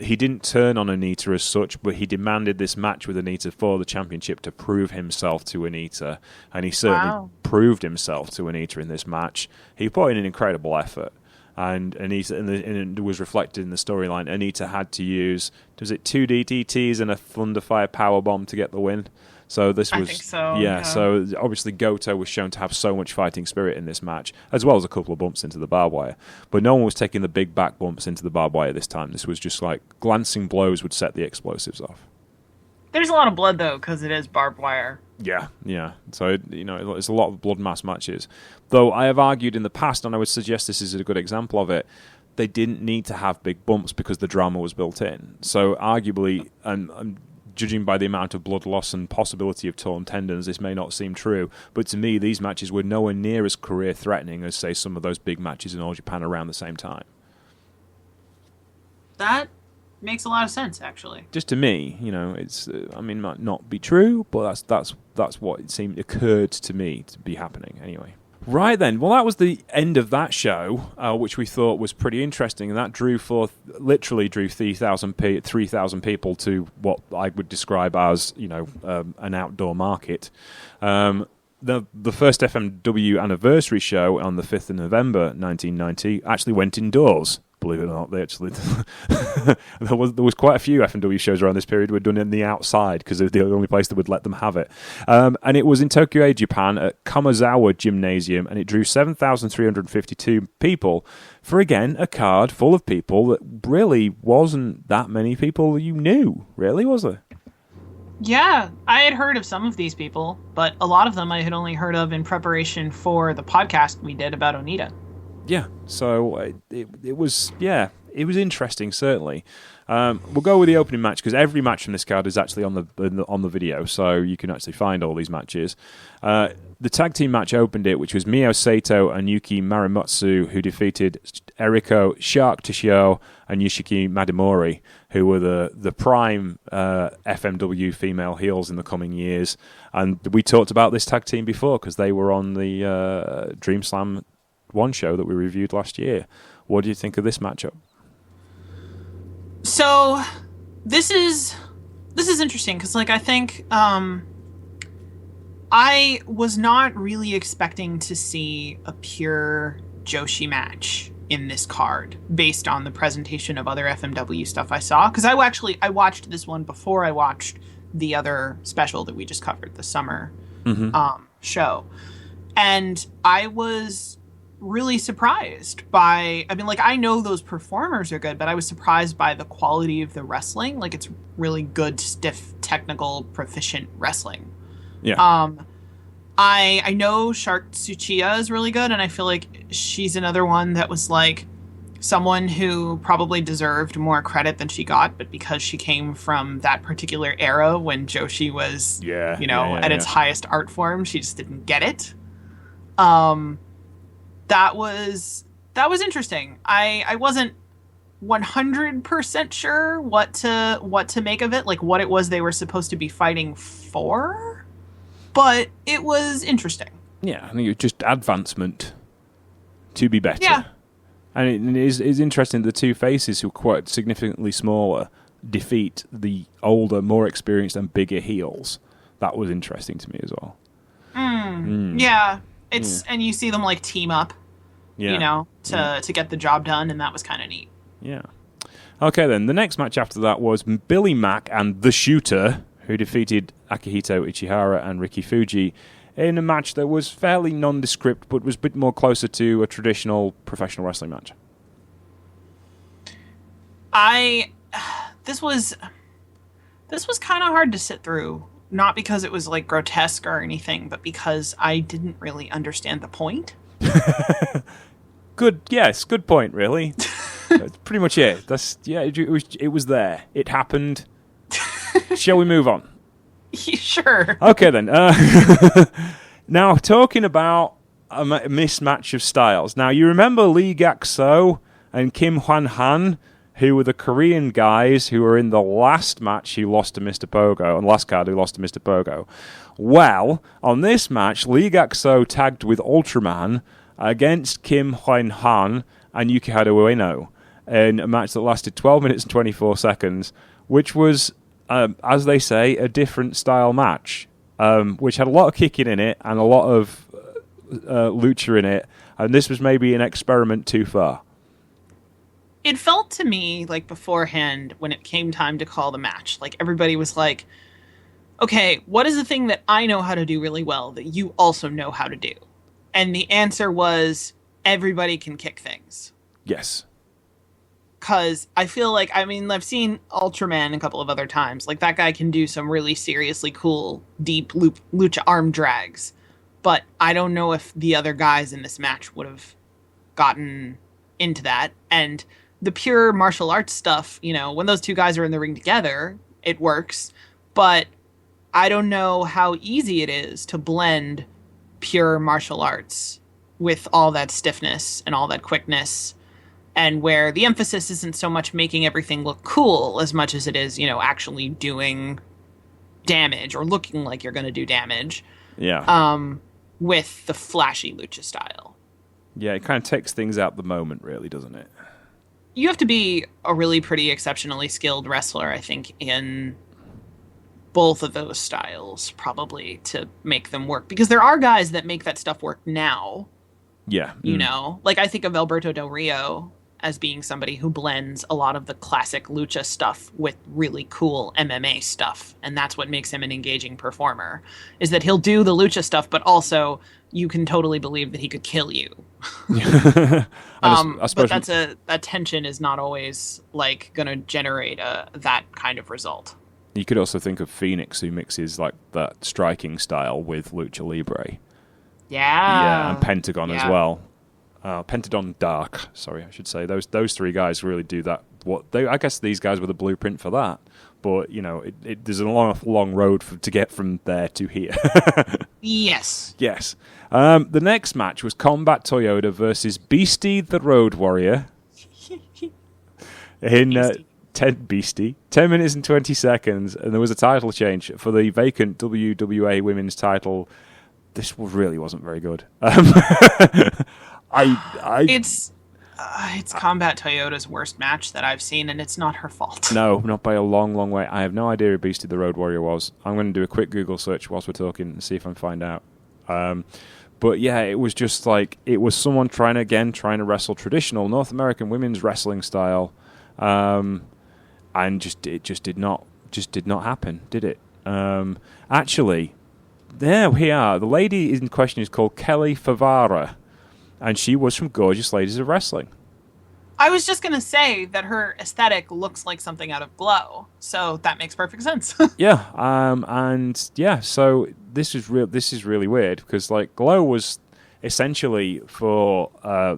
He didn't turn on Ohnita as such, but he demanded this match with Ohnita for the championship to prove himself to Ohnita, and he certainly proved himself to Ohnita in this match. He put in an incredible effort. And Ohnita, and it was reflected in the storyline. Ohnita had to use, was it 2 DDTs and a Thunderfire powerbomb to get the win? So this was, I think so. Yeah. So obviously Goto was shown to have so much fighting spirit in this match, as well as a couple of bumps into the barbed wire. But no one was taking the big back bumps into the barbed wire this time. This was just like glancing blows would set the explosives off. There's a lot of blood though, because it is barbed wire. Yeah. So it's a lot of blood mass matches. Though I have argued in the past, and I would suggest this is a good example of it, they didn't need to have big bumps because the drama was built in. So arguably, and judging by the amount of blood loss and possibility of torn tendons, this may not seem true. But to me, these matches were nowhere near as career-threatening as, say, some of those big matches in All Japan around the same time. That makes a lot of sense, actually. Just to me, it's might not be true, but that's what it seemed occurred to me to be happening anyway. Right then, well, that was the end of that show, which we thought was pretty interesting, and that literally drew 3,000 people to what I would describe as, an outdoor market. The first FMW anniversary show on the 5th of November 1990 actually went indoors. Believe it or not, they actually there was quite a few FMW shows around this period were done in the outside because they're the only place that would let them have it. And it was in Tokyo, Japan, at Kamazawa Gymnasium, and it drew 7,352 people for, again, a card full of people that really wasn't that many people you knew, really, was there? Yeah, I had heard of some of these people, but a lot of them I had only heard of in preparation for the podcast we did about Ohnita. Yeah, so it was it was interesting, certainly. We'll go with the opening match because every match from this card is actually on the video, so you can actually find all these matches. The tag team match opened it, which was Mio Sato and Yuki Marimotsu, who defeated Eriko Shark Tishio and Yoshiki Madimori, who were the prime FMW female heels in the coming years. And we talked about this tag team before because they were on the Dream Slam 1 show that we reviewed last year. What do you think of this matchup? So this is interesting because, like, I think I was not really expecting to see a pure Joshi match in this card based on the presentation of other FMW stuff I saw. Because I watched this one before I watched the other special that we just covered, the summer show. And I was really surprised by, I mean, like, I know those performers are good, but I was surprised by the quality of the wrestling. Like, it's really good, stiff, technical, proficient wrestling. Yeah. I know Shark Tsuchiya is really good, and I feel like she's another one that was like someone who probably deserved more credit than she got, but because she came from that particular era when Joshi was, at its highest art form, she just didn't get it. That was interesting. I wasn't 100% sure what to make of it, like what it was they were supposed to be fighting for. But it was interesting. Yeah, I think it was just advancement to be better. Yeah. And it is interesting the two faces who are quite significantly smaller defeat the older, more experienced and bigger heels. That was interesting to me as well. Yeah. And you see them like team up, to get the job done, and that was kind of neat. Yeah. Okay, then. The next match after that was Billy Mack and The Shooter, who defeated Akihito Ichihara and Riki Fuji in a match that was fairly nondescript, but was a bit more closer to a traditional professional wrestling match. This was kind of hard to sit through, not because it was like grotesque or anything, but because I didn't really understand the point. Good point, really. That's pretty much it. It was there. It happened. Shall we move on? Sure. Okay, then. Now, talking about a mismatch of styles. Now, you remember Lee Gak-so and Kim Hwan-han, who were the Korean guys who were in the last match who lost to Mr. Pogo, and last card who lost to Mr. Pogo. Well, on this match, Lee Gak-so tagged with Ultraman against Kim Hwan-han and Yukihiro Ueno in a match that lasted 12 minutes and 24 seconds, which was, as they say, a different style match, which had a lot of kicking in it and a lot of lucha in it, and this was maybe an experiment too far. It felt to me like beforehand, when it came time to call the match, like everybody was like, okay, what is the thing that I know how to do really well that you also know how to do? And the answer was, everybody can kick things. Yes. Because I feel like, I mean, I've seen Ultraman a couple of other times. Like, that guy can do some really seriously cool, deep lucha arm drags. But I don't know if the other guys in this match would have gotten into that. And the pure martial arts stuff, when those two guys are in the ring together, it works. But I don't know how easy it is to blend pure martial arts with all that stiffness and all that quickness, and where the emphasis isn't so much making everything look cool as much as it is, actually doing damage or looking like you're going to do damage. Yeah. With the flashy lucha style. Yeah, it kind of takes things out the moment, really, doesn't it? You have to be a really pretty exceptionally skilled wrestler, I think, in both of those styles, probably, to make them work. Because there are guys that make that stuff work now. Yeah. Like I think of Alberto Del Rio as being somebody who blends a lot of the classic lucha stuff with really cool MMA stuff. And that's what makes him an engaging performer, is that he'll do the lucha stuff, but also you can totally believe that he could kill you. But that tension is not always like going to generate that kind of result. You could also think of Phoenix, who mixes like that striking style with lucha libre. Yeah, and Pentagon as well. Pentadon Dark. Sorry, I should say those three guys really do that. I guess these guys were the blueprint for that. But there's a long road to get from there to here. Yes. Yes. The next match was Combat Toyoda versus Beastie the Road Warrior. In 10 minutes and 20 seconds, and there was a title change for the vacant WWA Women's title. This really wasn't very good. It's Combat Toyota's worst match that I've seen, and it's not her fault. No, not by a long, long way. I have no idea who Beastie the Road Warrior was. I'm going to do a quick Google search whilst we're talking and see if I can find out. But yeah, it was just like, it was someone trying to wrestle traditional North American women's wrestling style, and it just did not happen, did it? Actually, there we are. The lady in question is called Kelly Favara, and she was from Gorgeous Ladies of Wrestling. I was just going to say that her aesthetic looks like something out of Glow, so that makes perfect sense. Yeah, so this is really weird, because like Glow was essentially, for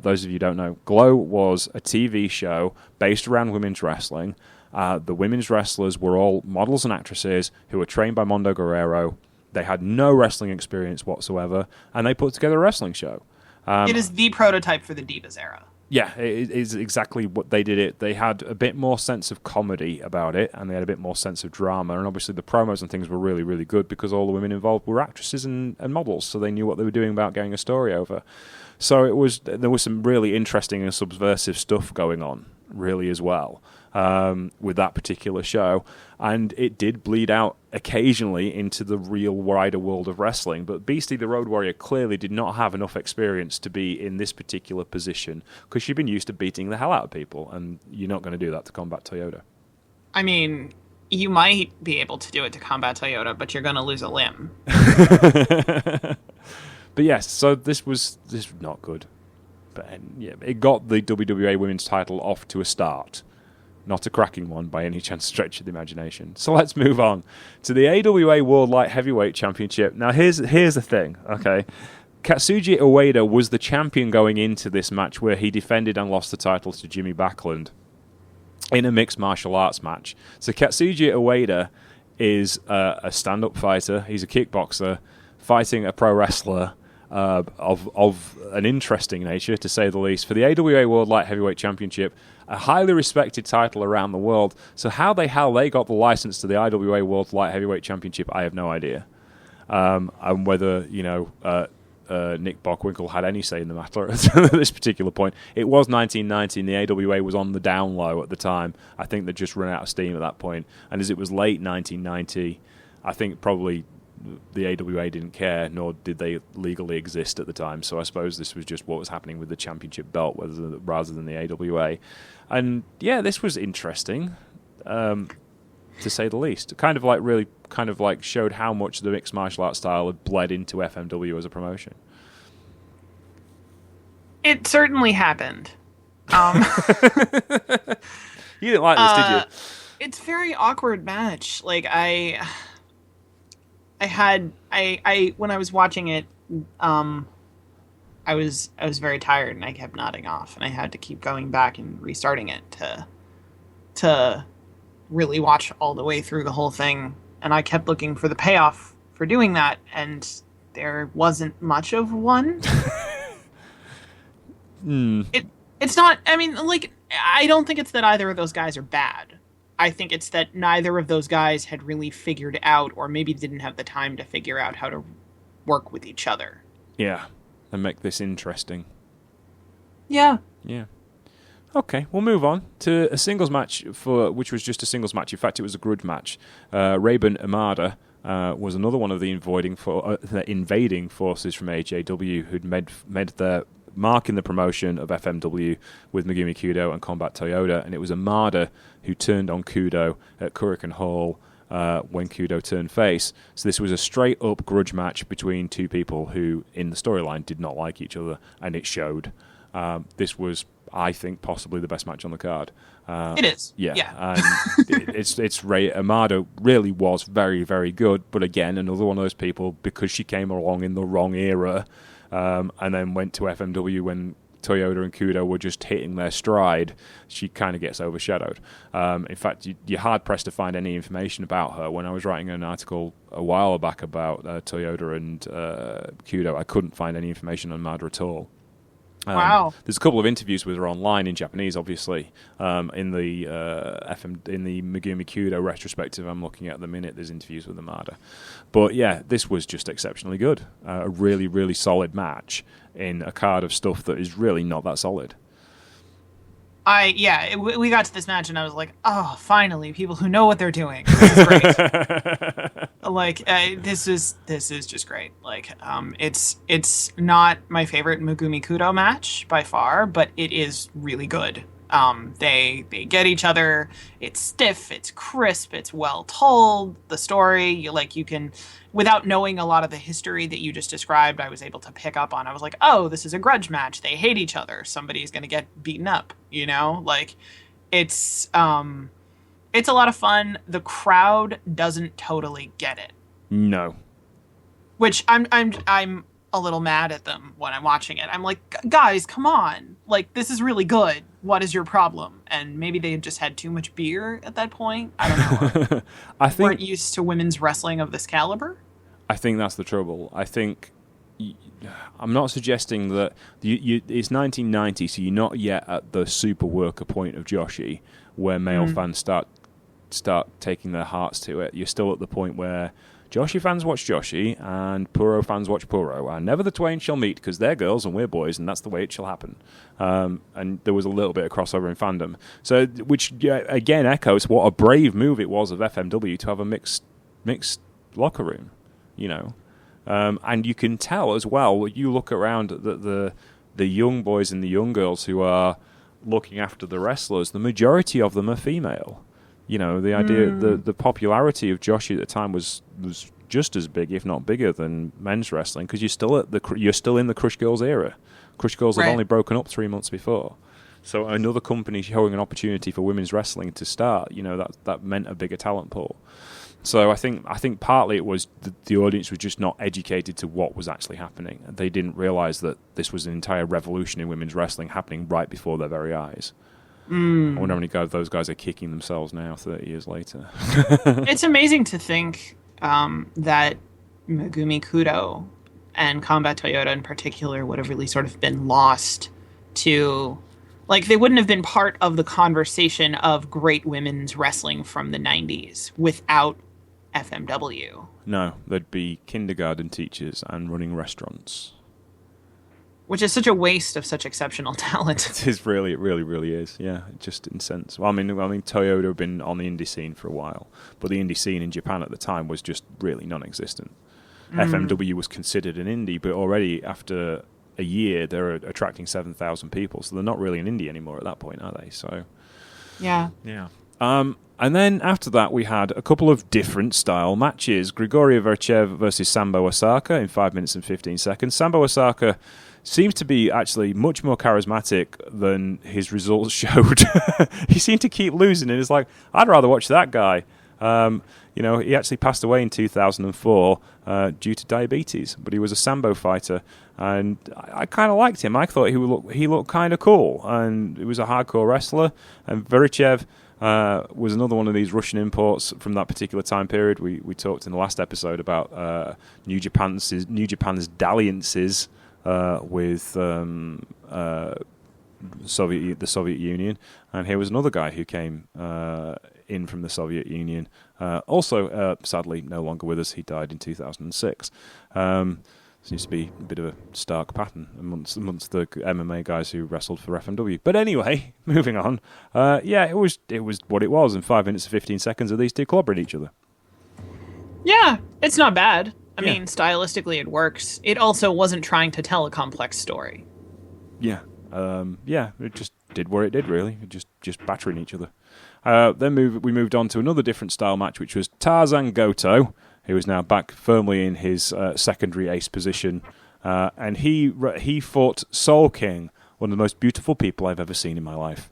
those of you who don't know, Glow was a TV show based around women's wrestling. The women's wrestlers were all models and actresses who were trained by Mondo Guerrero. They had no wrestling experience whatsoever, and they put together a wrestling show. It is the prototype for the Divas era. Yeah, it is exactly what they did. They had a bit more sense of comedy about it, and they had a bit more sense of drama. And obviously the promos and things were really, really good, because all the women involved were actresses and models, so they knew what they were doing about getting a story over. So there was some really interesting and subversive stuff going on, really, as well, with that particular show. And it did bleed out occasionally into the real wider world of wrestling. But Beastie the Road Warrior clearly did not have enough experience to be in this particular position, because she'd been used to beating the hell out of people, and you're not going to do that to Combat Toyoda. I mean, you might be able to do it to Combat Toyoda, but you're going to lose a limb. But yes, so this was not good. But yeah, it got the WWA Women's title off to a start. Not a cracking one by any chance stretch of the imagination. So let's move on to the AWA World Light Heavyweight Championship. Now here's the thing, okay? Katsuji Ueda was the champion going into this match, where he defended and lost the title to Jimmy Backlund in a mixed martial arts match. So Katsuji Ueda is a stand-up fighter. He's a kickboxer fighting a pro wrestler of an interesting nature, to say the least, for the AWA World Light Heavyweight Championship, a highly respected title around the world. So how they got the license to the IWA World Light Heavyweight Championship, I have no idea. And whether Nick Bockwinkel had any say in the matter at this particular point. It was 1990, and the AWA was on the down low at the time. I think they'd just run out of steam at that point. And as it was late 1990, I think probably the AWA didn't care, nor did they legally exist at the time. So I suppose this was just what was happening with the championship belt rather than the AWA. And yeah, this was interesting, to say the least. It kind of showed how much the mixed martial arts style had bled into FMW as a promotion. It certainly happened. You didn't like this, did you? It's a very awkward match. Like when I was watching it, I was very tired, and I kept nodding off, and I had to keep going back and restarting it to really watch all the way through the whole thing. And I kept looking for the payoff for doing that, and there wasn't much of one. It's not. I mean, like, I don't think it's that either of those guys are bad. I think it's that neither of those guys had really figured out, or maybe didn't have the time to figure out, how to work with each other. Yeah, and make this interesting. Yeah. Yeah. Okay, we'll move on to a singles match, which was just a singles match. In fact, it was a grudge match. Rayburn Amada was another one of the invading forces from AJW who'd made their mark in the promotion of FMW with Megumi Kudo and Combat Toyoda, and it was Amada who turned on Kudo at Kurikan Hall when Kudo turned face. So this was a straight-up grudge match between two people who, in the storyline, did not like each other, and it showed. This was, I think, possibly the best match on the card. It is. Yeah. And it's Ray Amada really was very, very good, but again, another one of those people, because she came along in the wrong era, and then went to FMW when Toyoda and Kudo were just hitting their stride, she kind of gets overshadowed. In fact, you're hard-pressed to find any information about her. When I was writing an article a while back about Toyoda and Kudo, I couldn't find any information on Mada at all. Wow. There's a couple of interviews with her online in Japanese, obviously. In the Megumi Kudo retrospective I'm looking at the minute, there's interviews with Amada. But yeah, this was just exceptionally good. A really, really solid match in a card of stuff that is really not that solid. We got to this match and I was like, oh, finally, people who know what they're doing. This is great. This is just great. It's not my favorite Megumi Kudo match by far, but it is really good. They get each other. It's stiff. It's crisp. It's well told. The story, you can, without knowing a lot of the history that you just described, I was able to pick up on. I was like, oh, this is a grudge match. They hate each other. Somebody's gonna get beaten up. It's a lot of fun. The crowd doesn't totally get it. No. Which I'm a little mad at them when I'm watching it. I'm like, guys, come on. This is really good. What is your problem? And maybe they had just had too much beer at that point. I don't know. I think weren't used to women's wrestling of this caliber. I think that's the trouble. I think I'm not suggesting that it's 1990, so you're not yet at the super worker point of Joshi, where male fans start taking their hearts to it. You're still at the point where Joshi fans watch Joshi and Puro fans watch Puro, and never the twain shall meet because they're girls and we're boys, and that's the way it shall happen. And there was a little bit of crossover in fandom, so which again echoes what a brave move it was of FMW to have a mixed locker room, and you can tell as well. You look around the young boys and the young girls who are looking after the wrestlers. The majority of them are female. The idea, the popularity of Joshi at the time was just as big, if not bigger, than men's wrestling, because you're still in the Crush Girls era. Crush Girls had only broken up 3 months before, so another company showing an opportunity for women's wrestling to start. That meant a bigger talent pool. So I think partly it was the audience was just not educated to what was actually happening. They didn't realize that this was an entire revolution in women's wrestling happening right before their very eyes. I wonder how many those guys are kicking themselves now 30 years later. It's amazing to think that Megumi Kudo and Combat Toyoda in particular would have really sort of been lost to... they wouldn't have been part of the conversation of great women's wrestling from the 90s without FMW. No, they'd be kindergarten teachers and running restaurants. Which is such a waste of such exceptional talent. It is really, it really, really is. Yeah, just incensed. Well, I mean, Toyoda had been on the indie scene for a while, but the indie scene in Japan at the time was just really non-existent. FMW was considered an indie, but already after a year, they're attracting 7,000 people, so they're not really an indie anymore at that point, are they? So, yeah. And then after that, we had a couple of different style matches. Grigory Verchev versus Sambo Osaka in 5 minutes and 15 seconds. Sambo Osaka seems to be actually much more charismatic than his results showed. He seemed to keep losing, and it's like, I'd rather watch that guy. He actually passed away in 2004 due to diabetes, but he was a Sambo fighter, and I kind of liked him. I thought he looked kind of cool, and he was a hardcore wrestler. And Verichev was another one of these Russian imports from that particular time period. We talked in the last episode about New Japan's dalliances with the Soviet Union, and here was another guy who came in from the Soviet Union. Also, sadly, no longer with us. He died in 2006. Seems to be a bit of a stark pattern amongst the MMA guys who wrestled for FMW. But anyway, moving on. It was what it was in 5 minutes and 15 seconds of these two clobbering each other. Yeah, it's not bad. I mean, stylistically it works. It also wasn't trying to tell a complex story. Yeah. It just did what it did, really. It just battering each other. Then we moved on to another different style match, which was Tarzan Goto, who is now back firmly in his secondary ace position. And he fought Soul King, one of the most beautiful people I've ever seen in my life,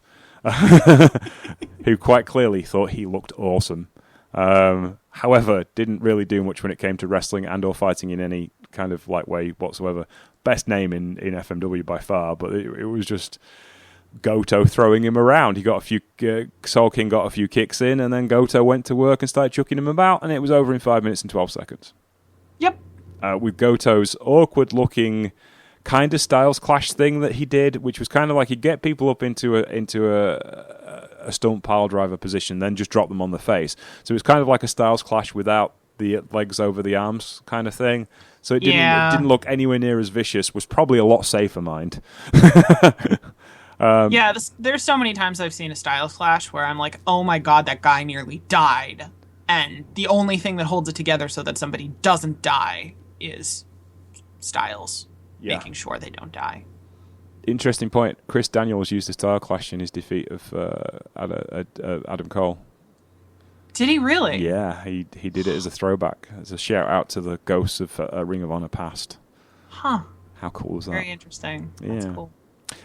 who quite clearly thought he looked awesome. However, didn't really do much when it came to wrestling and or fighting in any kind of way whatsoever. best name in FMW by far, but it was just Goto throwing him around. He got a few, Soul King got a few kicks in, and then Goto went to work and started chucking him about, and it was over in 5 minutes and 12 seconds. Yep. With Goto's awkward-looking kind of styles clash thing that he did, which was kind of like he'd get people up into a stunt pile driver position, then just drop them on the face. So it was kind of like a styles clash without the legs over the arms kind of thing. So it didn't look anywhere near as vicious. Was probably a lot safer, mind. There's so many times I've seen a styles clash where I'm like, oh my god, that guy nearly died. And the only thing that holds it together so that somebody doesn't die is styles. Making sure they don't die. Interesting point. Chris Daniels used a style clash in his defeat of Adam Cole. Did he really? Yeah, he did it as a throwback, as a shout out to the ghosts of Ring of Honor past. Huh. How cool is that? Very interesting. That's cool.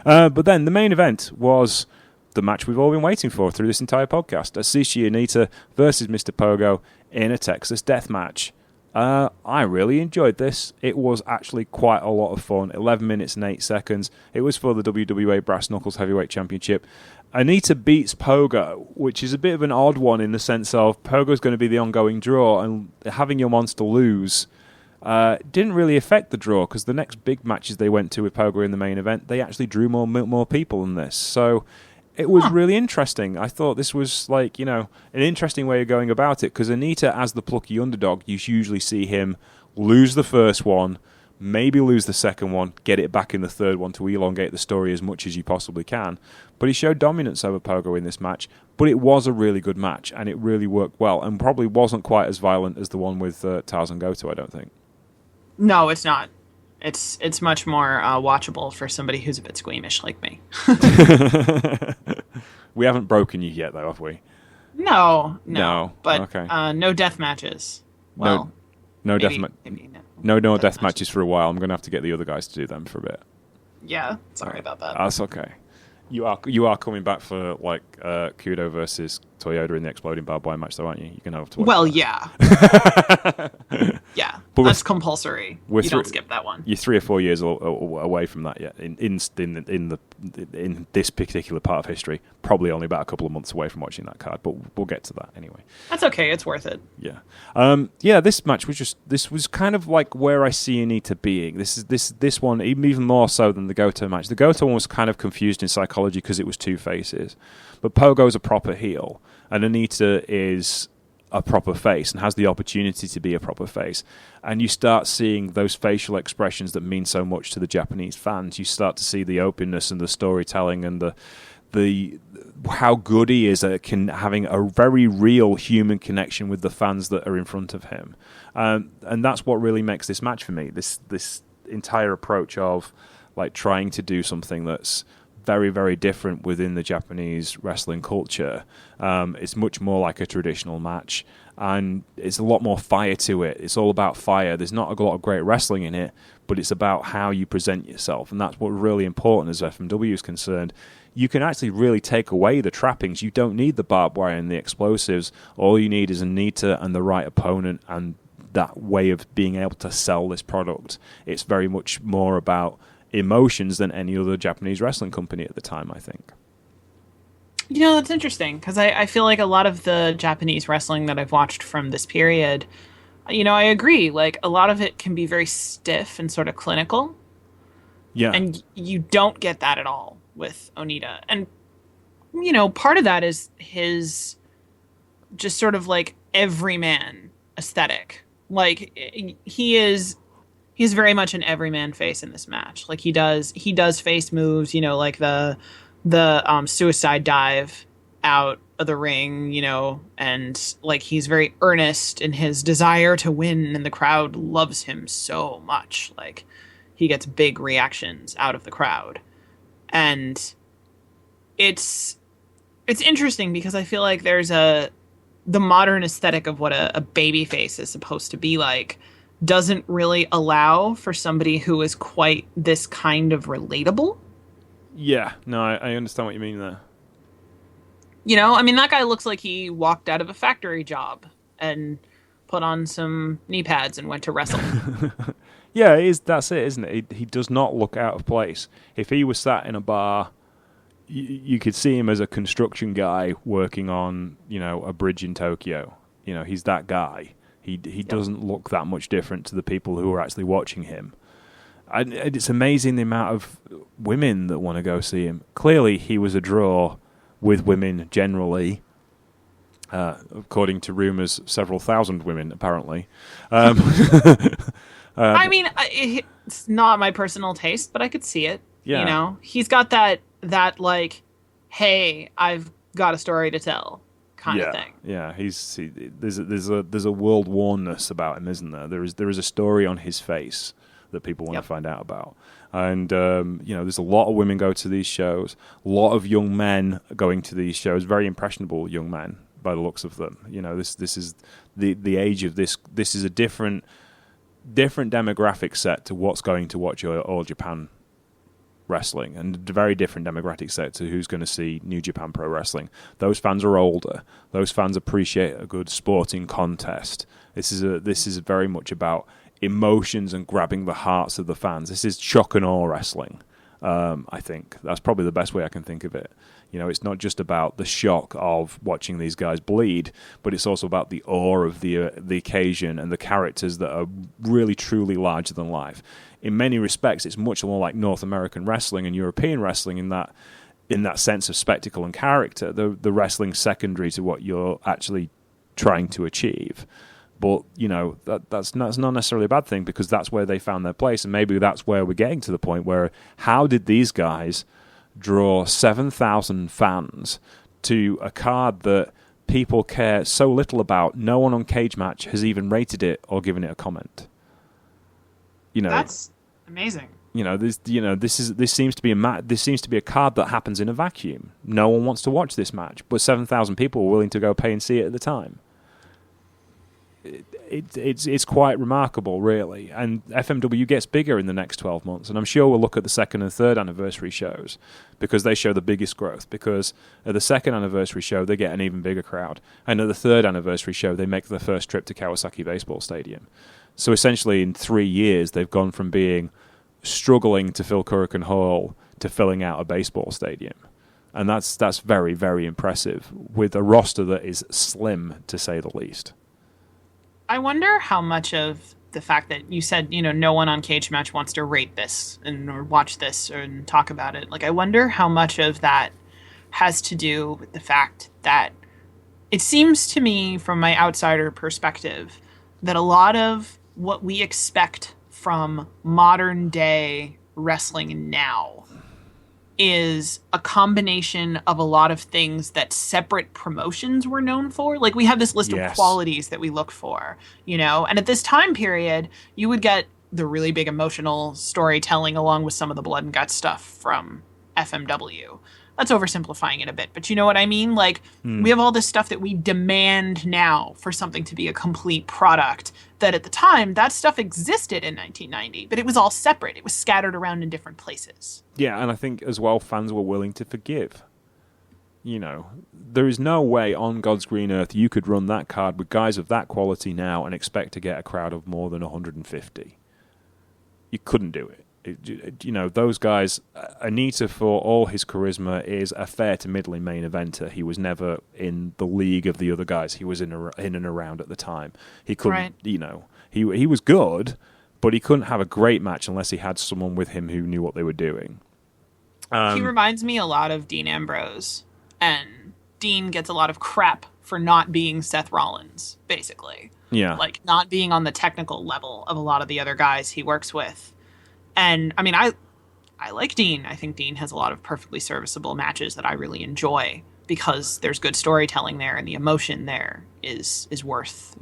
But then the main event was the match we've all been waiting for through this entire podcast. Atsushi Ohnita versus Mr. Pogo in a Texas death match. I really enjoyed this. It was actually quite a lot of fun. 11 minutes and 8 seconds. It was for the WWA Brass Knuckles Heavyweight Championship. Ohnita beats Pogo, which is a bit of an odd one in the sense of Pogo's going to be the ongoing draw, and having your monster lose didn't really affect the draw, because the next big matches they went to with Pogo in the main event, they actually drew more people than this. So it was really interesting. I thought this was like, an interesting way of going about it, because Ohnita, as the plucky underdog, you usually see him lose the first one, maybe lose the second one, get it back in the third one to elongate the story as much as you possibly can. But he showed dominance over Pogo in this match, but it was a really good match, and it really worked well, and probably wasn't quite as violent as the one with Tarzan Goto, I don't think. No, it's not. It's much more watchable for somebody who's a bit squeamish like me. We haven't broken you yet, though, have we? No. But okay. No death matches. Well, no death matches for a while. I'm going to have to get the other guys to do them for a bit. Yeah, sorry about that. That's okay. You are coming back for Kudo versus Toyoda in the exploding barbed wire match, though, aren't you? You're gonna have to watch. Well, that. Yeah, but that's compulsory. You don't skip that one. You're 3 or 4 years away from that yet. In this particular part of history, probably only about a couple of months away from watching that card. But we'll get to that anyway. That's okay. It's worth it. Yeah. This match was kind of like where I see Ohnita being. This one even more so than the Goto match. The Goto one was kind of confused in psychology because it was two faces, but Pogo's a proper heel, and Ohnita is a proper face and has the opportunity to be a proper face. And you start seeing those facial expressions that mean so much to the Japanese fans. You start to see the openness and the storytelling and the how good he is at having a very real human connection with the fans that are in front of him. And that's what really makes this match for me. This entire approach of like trying to do something that's very, very different within the Japanese wrestling culture. It's much more like a traditional match, and it's a lot more fire to it. It's all about fire. There's not a lot of great wrestling in it, but it's about how you present yourself, and that's what's really important as FMW is concerned. You can actually really take away the trappings. You don't need the barbed wire and the explosives. All you need is Ohnita and the right opponent and that way of being able to sell this product. It's very much more about emotions than any other Japanese wrestling company at the time, I think. That's interesting, because I feel like a lot of the Japanese wrestling that I've watched from this period, I agree, like a lot of it can be very stiff and sort of clinical. Yeah. And you don't get that at all with Ohnita. And, part of that is his just sort of like everyman aesthetic. Like he's very much an everyman face in this match. Like he does face moves, like the suicide dive out of the ring, and like he's very earnest in his desire to win, and the crowd loves him so much. Like he gets big reactions out of the crowd. And it's interesting because I feel like there's the modern aesthetic of what a baby face is supposed to be like doesn't really allow for somebody who is quite this kind of relatable. Yeah, no, I understand what you mean there. That guy looks like he walked out of a factory job and put on some knee pads and went to wrestle. Yeah, it is. That's it, isn't it? He does not look out of place. If he was sat in a bar, you could see him as a construction guy working on, a bridge in Tokyo. He's that guy. He doesn't look that much different to the people who are actually watching him. And it's amazing the amount of women that want to go see him. Clearly, he was a draw with women generally. According to rumours, several thousand women, apparently. I mean, it's not my personal taste, but I could see it. Yeah. He's got that like, hey, I've got a story to tell kind of thing. Yeah, there's a world wornness about him, isn't there? There is a story on his face that people want to find out about. And, there's a lot of women go to these shows, a lot of young men going to these shows, very impressionable young men by the looks of them. This is the age of this. This is a different demographic set to what's going to watch All Japan Wrestling, and a very different demographic set to who's going to see New Japan Pro Wrestling. Those fans are older. Those fans appreciate a good sporting contest. This is very much about emotions and grabbing the hearts of the fans. This is shock and awe wrestling. I think that's probably the best way I can think of it. It's not just about the shock of watching these guys bleed, but it's also about the awe of the occasion and the characters that are really, truly larger than life. In many respects, it's much more like North American wrestling and European wrestling in that sense of spectacle and character. The wrestling's secondary to what you're actually trying to achieve. But, that's not necessarily a bad thing, because that's where they found their place. And maybe that's where we're getting to the point where, how did these guys draw 7,000 fans to a card that people care so little about? No one on Cage Match has even rated it or given it a comment. That's amazing. This seems to be a card that happens in a vacuum. No one wants to watch this match, but 7,000 people were willing to go pay and see it at the time. It's quite remarkable, really. And FMW gets bigger in the next 12 months, and I'm sure we'll look at the second and third anniversary shows, because they show the biggest growth. Because at the second anniversary show, they get an even bigger crowd, and at the third anniversary show, they make their first trip to Kawasaki Baseball Stadium. So essentially, in 3 years, they've gone from being struggling to fill Kurikan Hall to filling out a baseball stadium. And that's very, very impressive, with a roster that is slim, to say the least. I wonder how much of the fact that you said, no one on Cage Match wants to rate this or watch this and talk about it. Like, I wonder how much of that has to do with the fact that it seems to me, from my outsider perspective, that a lot of what we expect from modern day wrestling now is a combination of a lot of things that separate promotions were known for. Like, we have this list of qualities that we look for, and at this time period, you would get the really big emotional storytelling along with some of the blood and guts stuff from FMW. That's oversimplifying it a bit, but you know what I mean? Like, we have all this stuff that we demand now for something to be a complete product, that at the time, that stuff existed in 1990, but it was all separate. It was scattered around in different places. Yeah, and I think as well, fans were willing to forgive. There is no way on God's green earth you could run that card with guys of that quality now and expect to get a crowd of more than 150. You couldn't do it. Those guys, Ohnita, for all his charisma, is a fair to middling main eventer. He was never in the league of the other guys he was in and around at the time. He couldn't, he was good, but he couldn't have a great match unless he had someone with him who knew what they were doing. He reminds me a lot of Dean Ambrose, and Dean gets a lot of crap for not being Seth Rollins, basically. Yeah. Like, not being on the technical level of a lot of the other guys he works with. And, I mean, I like Dean. I think Dean has a lot of perfectly serviceable matches that I really enjoy, because there's good storytelling there, and the emotion there is worth,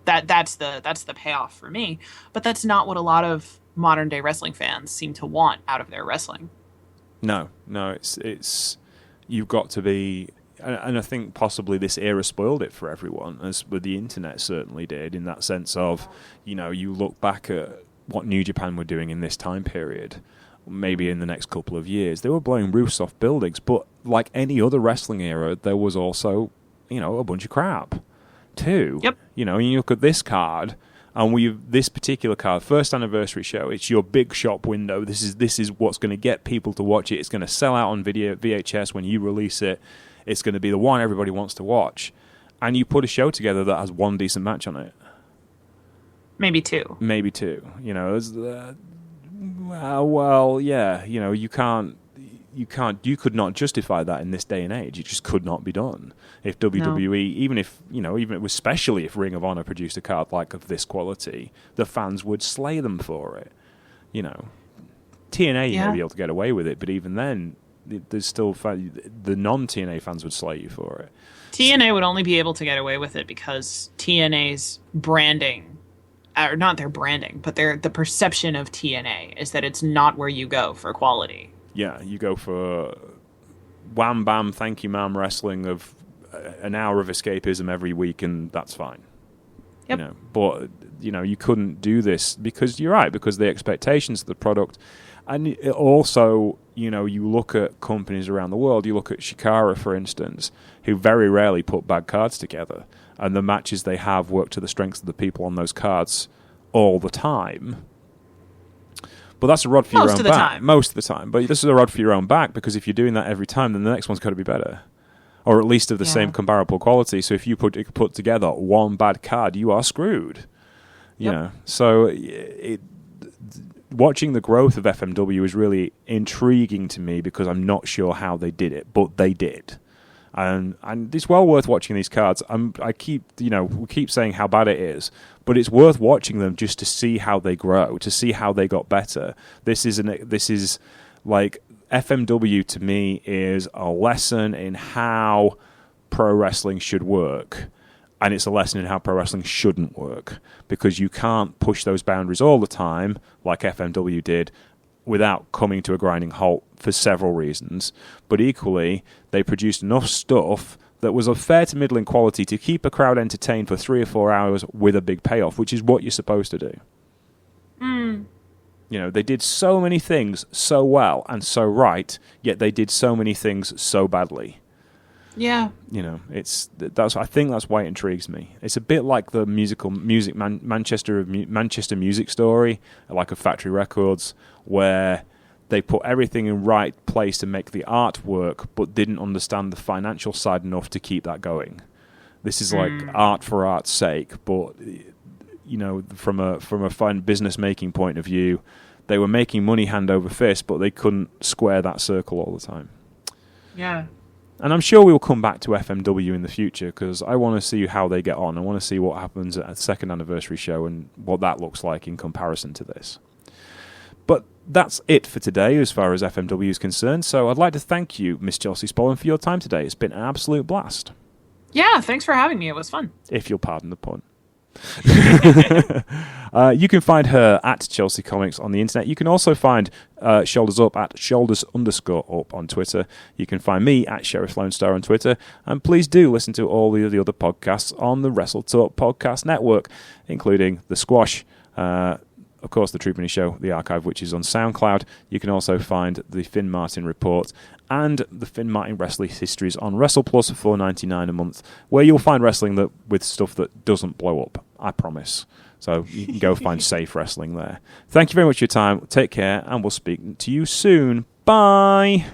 that's the payoff for me. But that's not what a lot of modern day wrestling fans seem to want out of their wrestling. No, it's you've got to be, and I think possibly this era spoiled it for everyone, as with the internet certainly did, in that sense of, you look back at what New Japan were doing in this time period, maybe in the next couple of years, they were blowing roofs off buildings, but like any other wrestling era, there was also, a bunch of crap too. Yep. And you look at this card, And this particular card, first anniversary show, it's your big shop window. This is what's going to get people to watch it. It's going to sell out on video VHS when you release it. It's going to be the one everybody wants to watch. And you put a show together that has one decent match on it. Maybe two. You know, well, yeah. You know, you could not justify that in this day and age. It just could not be done. If WWE, even especially if Ring of Honor produced a card like of this quality, the fans would slay them for it. You know, TNA you may be able to get away with it, but even then, there's still the non-TNA fans would slay you for it. TNA would only be able to get away with it because TNA's branding, or not their branding, but the perception of TNA is that it's not where you go for quality. Yeah, you go for wham bam, thank you ma'am wrestling of an hour of escapism every week, and that's fine. Yep. You know, but you couldn't do this because you're right, because the expectations of the product, and it also, you look at companies around the world. You look at Shikara, for instance, who very rarely put bad cards together, and the matches they have work to the strengths of the people on those cards all the time. But that's a rod for your own back. Most of the time. But this is a rod for your own back, because if you're doing that every time, then the next one's got to be better. Or at least of the same comparable quality. So if you put together one bad card, you are screwed. You know. So watching the growth of FMW is really intriguing to me, because I'm not sure how they did it, but they did. And it's well worth watching these cards. We keep saying how bad it is, but it's worth watching them just to see how they grow, to see how they got better. This is like FMW to me is a lesson in how pro wrestling should work, and it's a lesson in how pro wrestling shouldn't work, because you can't push those boundaries all the time like FMW did without coming to a grinding halt for several reasons. But equally, they produced enough stuff that was of fair to middling quality to keep a crowd entertained for 3 or 4 hours with a big payoff, which is what you're supposed to do. They did so many things so well and so right, yet they did so many things so badly. Yeah. I think that's why it intrigues me. It's a bit like the Manchester music story, like a Factory Records, where they put everything in right place to make the art work, but didn't understand the financial side enough to keep that going. This is like art for art's sake, but from a fine business making point of view, they were making money hand over fist, but they couldn't square that circle all the time. Yeah. And I'm sure we'll come back to FMW in the future, because I want to see how they get on. I want to see what happens at a second anniversary show and what that looks like in comparison to this. But that's it for today as far as FMW is concerned. So I'd like to thank you, Miss Chelsea Spollen, for your time today. It's been an absolute blast. Yeah, thanks for having me. It was fun. If you'll pardon the pun. You can find her at Chelsea Comics on the internet. You can also find Shoulders Up at shoulders_up on Twitter. You can find me at Sheriff Lone Star on Twitter. And please do listen to all the other podcasts on the Wrestle Talk Podcast Network, including The Squash, of course, The Troopany Show, the archive, which is on SoundCloud. You can also find the Finn Martin Report and the Finn Martin Wrestling Histories on Wrestle Plus for $4.99 a month, where you'll find wrestling with stuff that doesn't blow up, I promise. So you can go find safe wrestling there. Thank you very much for your time. Take care, and we'll speak to you soon. Bye!